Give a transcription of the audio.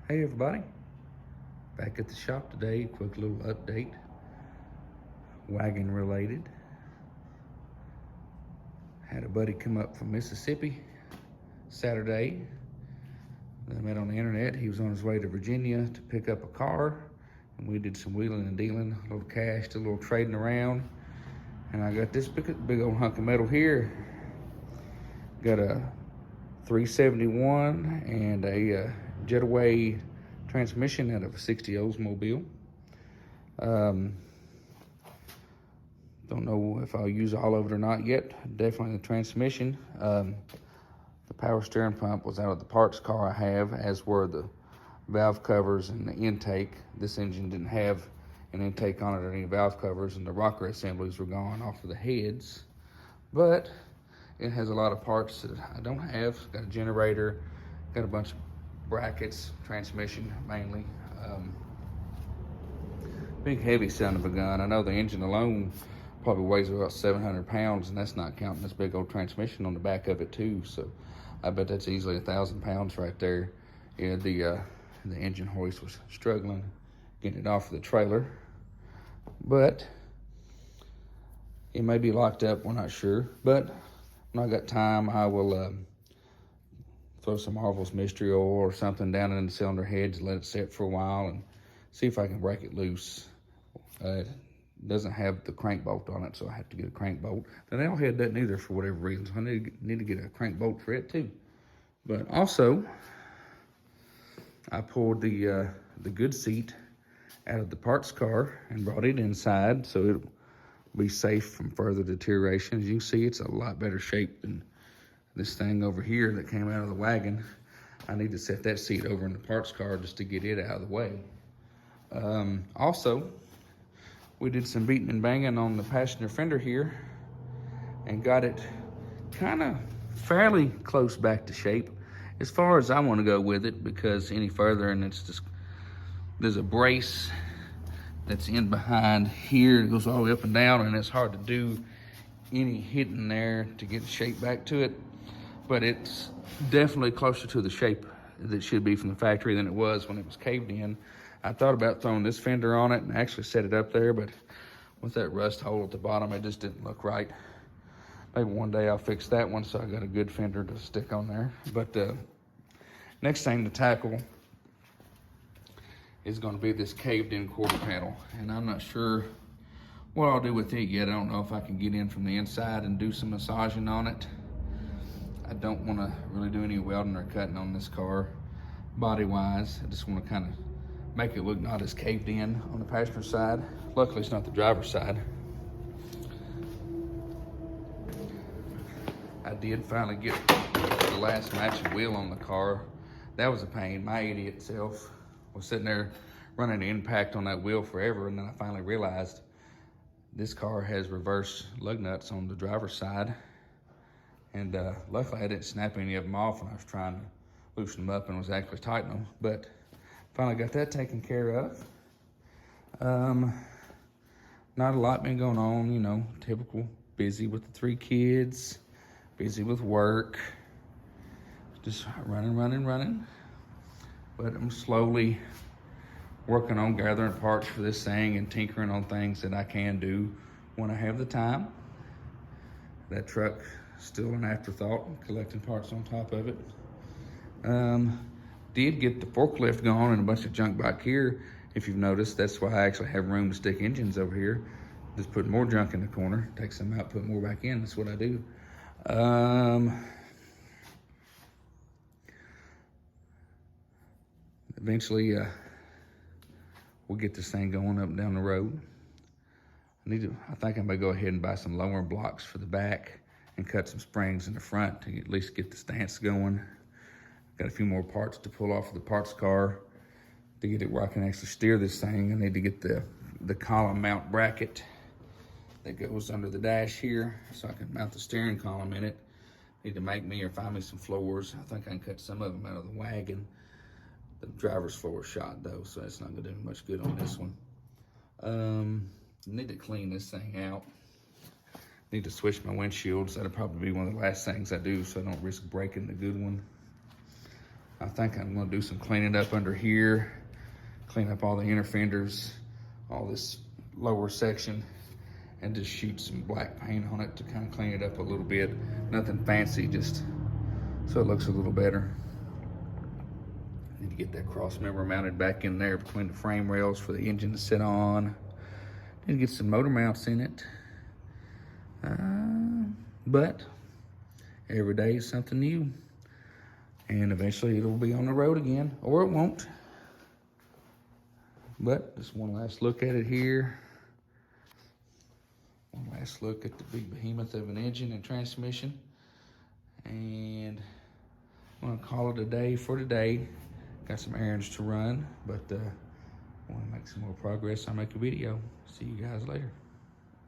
Hey everybody, back at the shop today. Quick little update, wagon related. Had a buddy come up from Mississippi Saturday that I met on the internet. He was on his way to Virginia to pick up a car, and we did some wheeling and dealing, a little cash, a little trading around. And I got this big old hunk of metal here. Got a 371 and a Jetaway transmission out of a 60 Oldsmobile. Don't know if I'll use all of it or not yet. Definitely the transmission. The power steering pump was out of the parts car I have, as were the valve covers and the intake. This engine didn't have an intake on it or any valve covers, and the rocker assemblies were gone off of the heads. But it has a lot of parts that I don't have. Got a generator, got a bunch of brackets, transmission mainly. Big heavy son of a gun. I know the engine alone probably weighs about 700 pounds, and that's not counting this big old transmission on the back of it too. So I bet that's easily 1,000 pounds right there. Yeah, the engine hoist was struggling getting it off of the trailer, but it may be locked up, we're not sure. But when I got time, I will throw some Marvel's Mystery Oil or something down in the cylinder heads, let it sit for a while, and see if I can break it loose. It doesn't have the crank bolt on it, so I have to get a crank bolt. The nail head doesn't either for whatever reason, so I need to get a crank bolt for it too. But also, I pulled the good seat out of the parts car and brought it inside so it'll be safe from further deterioration. As you can see, it's a lot better shape than this thing over here that came out of the wagon. I need to set that seat over in the parts car just to get it out of the way. Also, we did some beating and banging on the passenger fender here and got it kind of fairly close back to shape as far as I want to go with it, because any further and it's just, there's a brace that's in behind here. It goes all the way up and down, and it's hard to do any hitting there to get the shape back to it. But it's definitely closer to the shape that it should be from the factory than it was when it was caved in. I thought about throwing this fender on it and actually set it up there, but with that rust hole at the bottom, it just didn't look right. Maybe one day I'll fix that one so I got a good fender to stick on there. But next thing to tackle is going to be this caved in quarter panel, and I'm not sure what I'll do with it yet. I don't know if I can get in from the inside and do some massaging on it. I don't want to really do any welding or cutting on this car body wise. I just want to kind of make it look not as caved in on the passenger side. Luckily it's not the driver's side. I did finally get the last matching wheel on the car. That was a pain. My idiot self was sitting there running the impact on that wheel forever, and then I finally realized this car has reverse lug nuts on the driver's side, and luckily I didn't snap any of them off when I was trying to loosen them up and was actually tightening them. But finally got that taken care of. Not a lot been going on, you know, typical, busy with the 3 kids, busy with work, just running. But I'm slowly working on gathering parts for this thing and tinkering on things that I can do when I have the time. That truck, still an afterthought, collecting parts on top of it. Did get the forklift going and a bunch of junk back here. If you've noticed, that's why I actually have room to stick engines over here. Just put more junk in the corner, take some out, put more back in. That's what I do. Eventually, we'll get this thing going up and down the road. I think I'm gonna go ahead and buy some lowering blocks for the back and cut some springs in the front to at least get the stance going. Got a few more parts to pull off of the parts car to get it where I can actually steer this thing. I need to get the column mount bracket that goes under the dash here so I can mount the steering column in it. Need to make me or find me some floors. I think I can cut some of them out of the wagon. The driver's floor is shot though, so it's not gonna do much good on this one. Need to clean this thing out. Need to switch my windshields. That'll probably be one of the last things I do so I don't risk breaking the good one. I think I'm gonna do some cleaning up under here, clean up all the inner fenders, all this lower section, and just shoot some black paint on it to kind of clean it up a little bit. Nothing fancy, just so it looks a little better. Need to get that cross member mounted back in there between the frame rails for the engine to sit on. Need to get some motor mounts in it. But every day is something new. And eventually it'll be on the road again, or it won't. But just one last look at it here. One last look at the big behemoth of an engine and transmission. And I'm gonna call it a day for today. Got some errands to run, but I wanna make some more progress. I'll make a video. See you guys later.